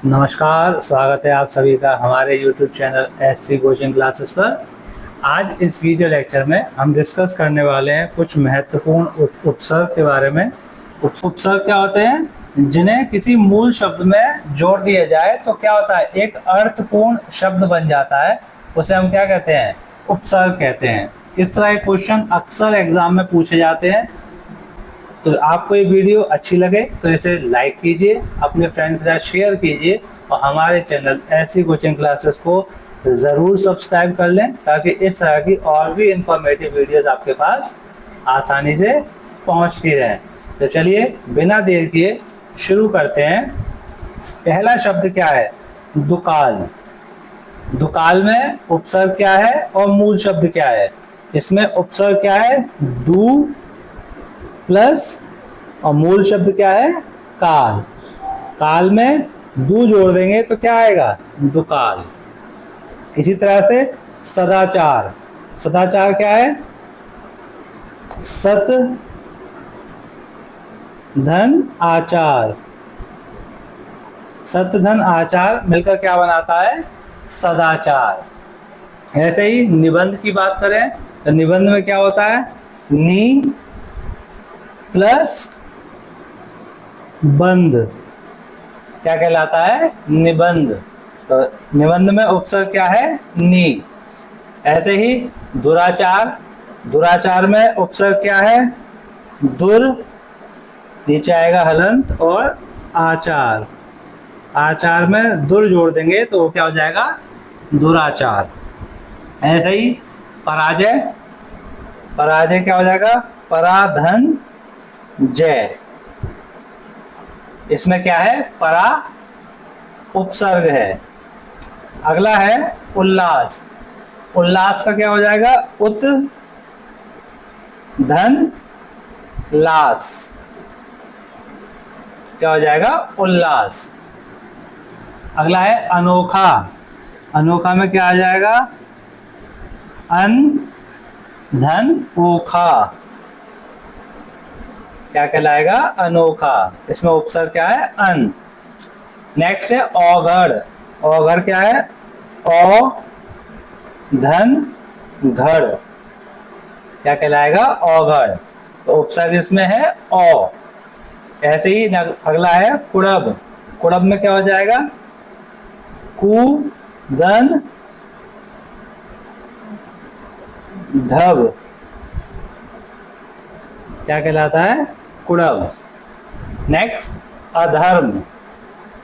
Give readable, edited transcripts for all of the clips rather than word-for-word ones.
नमस्कार, स्वागत है आप सभी का हमारे YouTube channel S3 coaching classes पर। आज इस वीडियो लेक्चर में हम डिस्कस करने वाले हैं कुछ महत्वपूर्ण उपसर्ग के बारे में। उपसर्ग क्या होते हैं? जिन्हें किसी मूल शब्द में जोड़ दिया जाए तो क्या होता है, एक अर्थपूर्ण शब्द बन जाता है। उसे हम क्या कहते हैं? उपसर्ग कहते हैं। इस तरह के क्वेश्चन अक्सर एग्जाम में पूछे जाते हैं। तो आपको ये वीडियो अच्छी लगे तो इसे लाइक कीजिए, अपने फ्रेंड के साथ शेयर कीजिए और हमारे चैनल ऐसी कोचिंग क्लासेस को ज़रूर सब्सक्राइब कर लें ताकि इस तरह की और भी इंफॉर्मेटिव वीडियोस आपके पास आसानी से पहुंचती रहें। तो चलिए बिना देर किए शुरू करते हैं। पहला शब्द क्या है? दुकाल। दुकाल में उपसर्ग क्या है और मूल शब्द क्या है? इसमें उपसर्ग क्या है? दू प्लस और मूल शब्द क्या है? काल। काल में दू जोड़ देंगे तो क्या आएगा? दुकाल। इसी तरह से सदाचार। सदाचार क्या है? सत धन आचार। सत धन आचार मिलकर क्या बनाता है? सदाचार। ऐसे ही निबंध की बात करें तो निबंध में क्या होता है? नी प्लस बंध क्या कहलाता है? निबंध। तो निबंध में उपसर्ग क्या है? नी। ऐसे ही दुराचार। दुराचार में उपसर्ग क्या है? दुर, नीचे आएगा हलंत, और आचार। आचार में दुर जोड़ देंगे तो वो क्या हो जाएगा? दुराचार। ऐसे ही पराजय। पराजय क्या हो जाएगा? पराधन जय। इसमें क्या है? परा उपसर्ग है। अगला है उल्लास। उल्लास का क्या हो जाएगा? उत धन लास। क्या हो जाएगा? उल्लास। अगला है अनोखा। अनोखा में क्या आ जाएगा? अन धन ओखा। क्या कहलाएगा? अनोखा। इसमें उपसर्ग क्या है? अन। नेक्स्ट है औघड़। औघड़ क्या है? औ धन घड़। क्या कहलाएगा? औघड़। तो उपसर्ग इसमें है औ। ऐसे ही अगला है कुड़ब। कुड़ब में क्या हो जाएगा? कु धन धब। क्या कहलाता है? कुड़ब। नेक्स्ट अधर्म।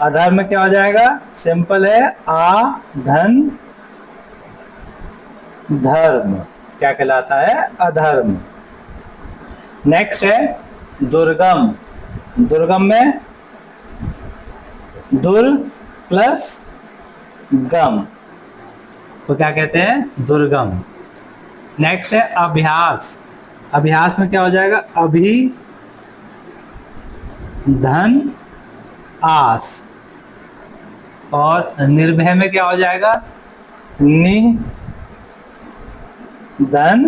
अधर्म में क्या हो जाएगा? सिंपल है, आ धन धर्म। क्या कहलाता है? अधर्म। नेक्स्ट है दुर्गम। दुर्गम में दुर प्लस गम तो क्या कहते हैं? दुर्गम। नेक्स्ट है अभ्यास। अभ्यास में क्या हो जाएगा? अभी धन आस। और निर्भय में क्या हो जाएगा? नि धन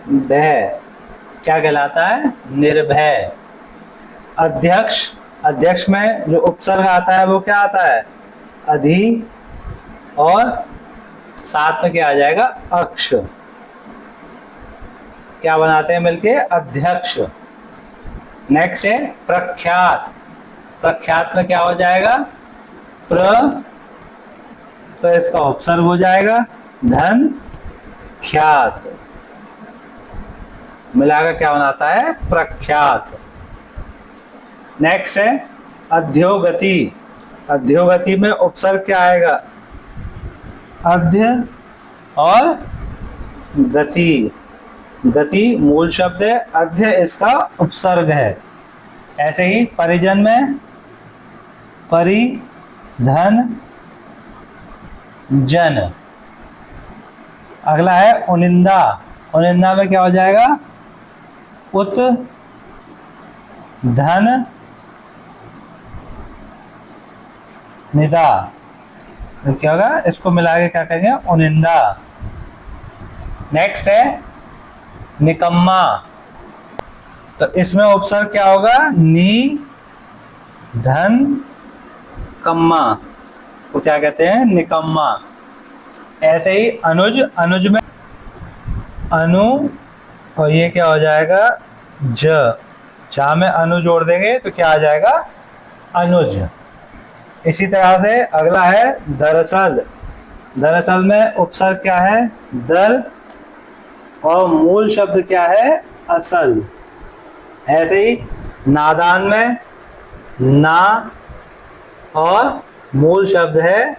भय। क्या कहलाता है? निर्भय। अध्यक्ष। अध्यक्ष में जो उपसर्ग आता है वो क्या आता है? अधि, और साथ में क्या आ जाएगा? अक्ष। क्या बनाते हैं मिलके? अध्यक्ष। नेक्स्ट है प्रख्यात। प्रख्यात में क्या हो जाएगा? प्र, तो इसका उपसर्ग हो जाएगा धन ख्यात। मिलाकर क्या बनाता है? प्रख्यात। नेक्स्ट है अध्योगति। अध्योगति में उपसर्ग क्या आएगा? अध्य और गति। गति मूल शब्द है, अध्य इसका उपसर्ग है। ऐसे ही परिजन में परि धन जन। अगला है उनिंदा। उनिंदा में क्या हो जाएगा? उत धन निदा। तो क्या होगा? इसको मिला के क्या कहेंगे? उनिंदा। नेक्स्ट है निकम्मा। तो इसमें उपसर्ग क्या होगा? नी धन निकम्मा को क्या कहते हैं? निकम्मा। ऐसे ही अनुज, अनुज में अनु और ये क्या हो जाएगा? ज। जहाँ में अनु जोड़ देंगे तो क्या आ जाएगा? अनुज। इसी तरह से अगला है दरअसल। दरअसल में उपसर्ग क्या है? दर, और मूल शब्द क्या है? असल। ऐसे ही नादान में ना, और मूल शब्द है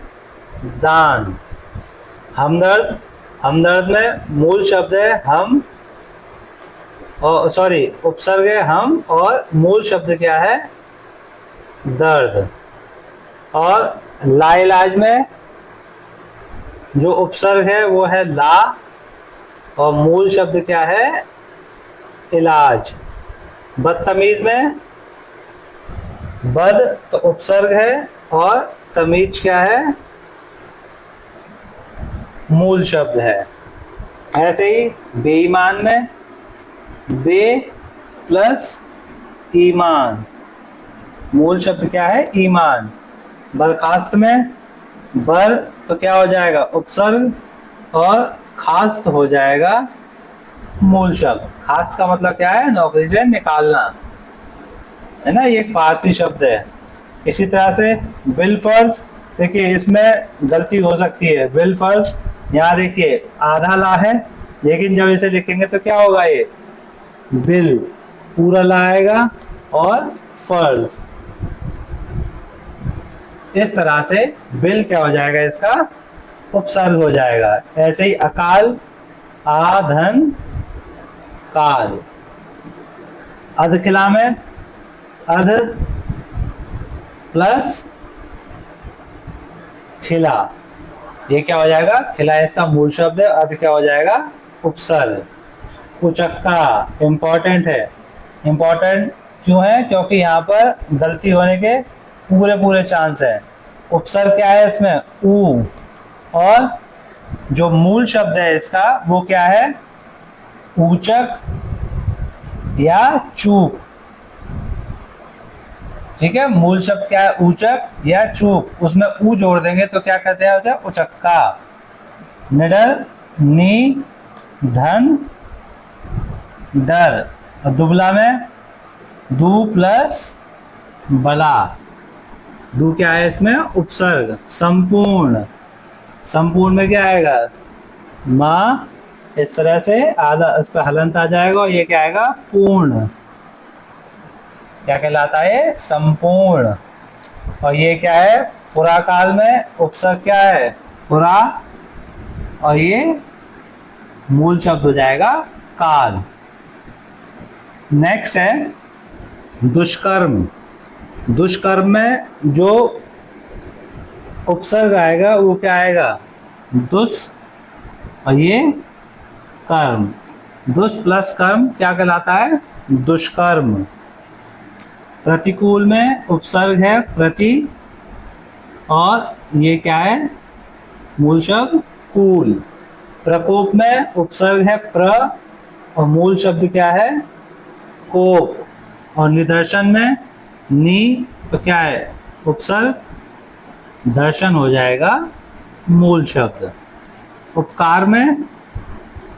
दान। हमदर्द, हमदर्द में मूल शब्द है हम, और सॉरी उपसर्ग है हम, और मूल शब्द क्या है? दर्द। और लाइलाज में जो उपसर्ग है वो है ला, और मूल शब्द क्या है? इलाज। बदतमीज में बद तो उपसर्ग है, और तमीज क्या है? मूल शब्द है। ऐसे ही बेईमान में बे प्लस ईमान, मूल शब्द क्या है? ईमान। बर्खास्त में बर तो क्या हो जाएगा? उपसर्ग, और खास्त हो जाएगा मूल शब्द। खास्त का मतलब क्या है? नौकरी से निकालना, है ना, ये एक फारसी शब्द है। इसी तरह से बिलफर्ज, देखिए इसमें गलती हो सकती है। बिलफर्ज, यहाँ देखिए आधा ला है, लेकिन जब इसे लिखेंगे तो क्या होगा? ये बिल पूरा ला आएगा, और फर्ज। इस तरह से बिल क्या हो जाएगा? इसका उपसर्ग हो जाएगा। ऐसे ही अकाल, आधन काल। अधखिला में अध प्लस खिला, ये क्या हो जाएगा? खिला इसका मूल शब्द है, अध क्या हो जाएगा? उपसर्ग। उचक्का इंपॉर्टेंट है। इंपॉर्टेंट क्यों है? क्योंकि यहाँ पर गलती होने के पूरे पूरे चांस है। उपसर्ग क्या है इसमें? ऊ, और जो मूल शब्द है इसका वो क्या है? ऊचक या चूक। ठीक है, मूल शब्द क्या है? ऊचक या चूक। उसमें ऊ जोड़ देंगे तो क्या कहते हैं उसे? उचक्का। निडर, नी धन डर। और दुबला में दू प्लस बला। दू क्या है इसमें? उपसर्ग। संपूर्ण, संपूर्ण में क्या आएगा? माँ, इस तरह से आधा इस पर हलंत आ जाएगा, और ये क्या आएगा? पूर्ण। क्या कहलाता है? संपूर्ण। और ये क्या है? पुरा काल में उपसर्ग क्या है? पुरा, और ये मूल शब्द हो जाएगा काल। नेक्स्ट है दुष्कर्म। दुष्कर्म में जो उपसर्ग आएगा वो क्या आएगा? दुष, और ये कर्म। दुष प्लस कर्म क्या कहलाता है? दुष्कर्म। प्रतिकूल में उपसर्ग है प्रति, और ये क्या है? मूल शब्द कूल। प्रकोप में उपसर्ग है प्र, और मूल शब्द क्या है? कोप। और निदर्शन में नी तो क्या है? उपसर्ग, दर्शन हो जाएगा मूल शब्द। उपकार में,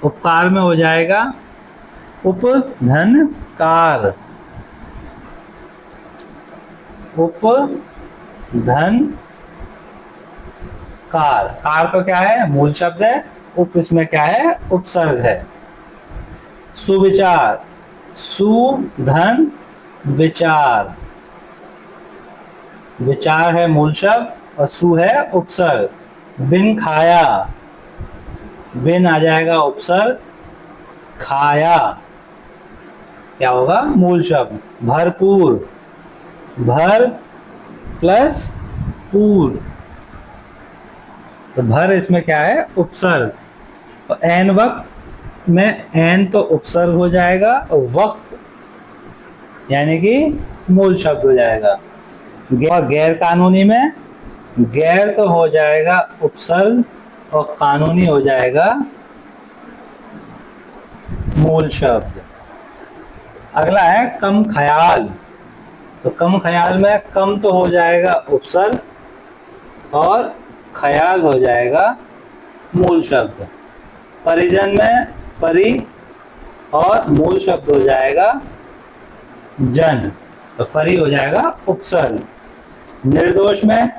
उपकार में हो जाएगा उपधन कार। उपधन कार। कार तो क्या है? मूल शब्द है। उप इसमें क्या है? उपसर्ग है। सुविचार, सुधन विचार। विचार है मूल शब्द, और सु है उपसर्ग। बिन खाया, बिन आ जाएगा उपसर्ग, खाया क्या होगा? मूल शब्द। भरपूर, भर प्लस पूर, तो भर इसमें क्या है? उपसर्ग। तो एन वक्त में एन तो उपसर्ग हो जाएगा, और वक्त यानी कि मूल शब्द हो जाएगा। और गैर कानूनी में गैर तो हो जाएगा उपसर्ग, और कानूनी हो जाएगा मूल शब्द। अगला है कम ख्याल। तो कम ख्याल में कम तो हो जाएगा उपसर्ग, और ख्याल हो जाएगा मूल शब्द। परिजन में परि और मूल शब्द हो जाएगा जन, तो परि हो जाएगा उपसर्ग। निर्दोष में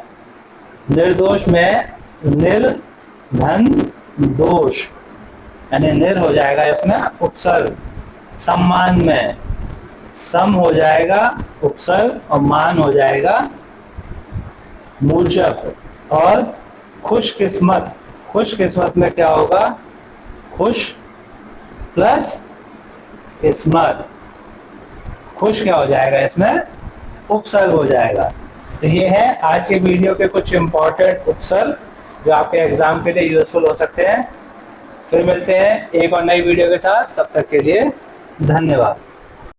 निर धन दोष, यानी निर हो जाएगा इसमें उपसर्ग। सम्मान में सम हो जाएगा उपसर्ग और मान हो जाएगा मूल शब्द। और खुशकिस्मत में क्या होगा, खुश प्लस किस्मत, खुश क्या हो जाएगा इसमें, उपसर्ग हो जाएगा। तो ये है आज के वीडियो के कुछ इंपॉर्टेंट उपसर्ग जो आपके एग्जाम के लिए यूजफुल हो सकते हैं। फिर मिलते हैं एक और नई वीडियो के साथ, तब तक के लिए धन्यवाद।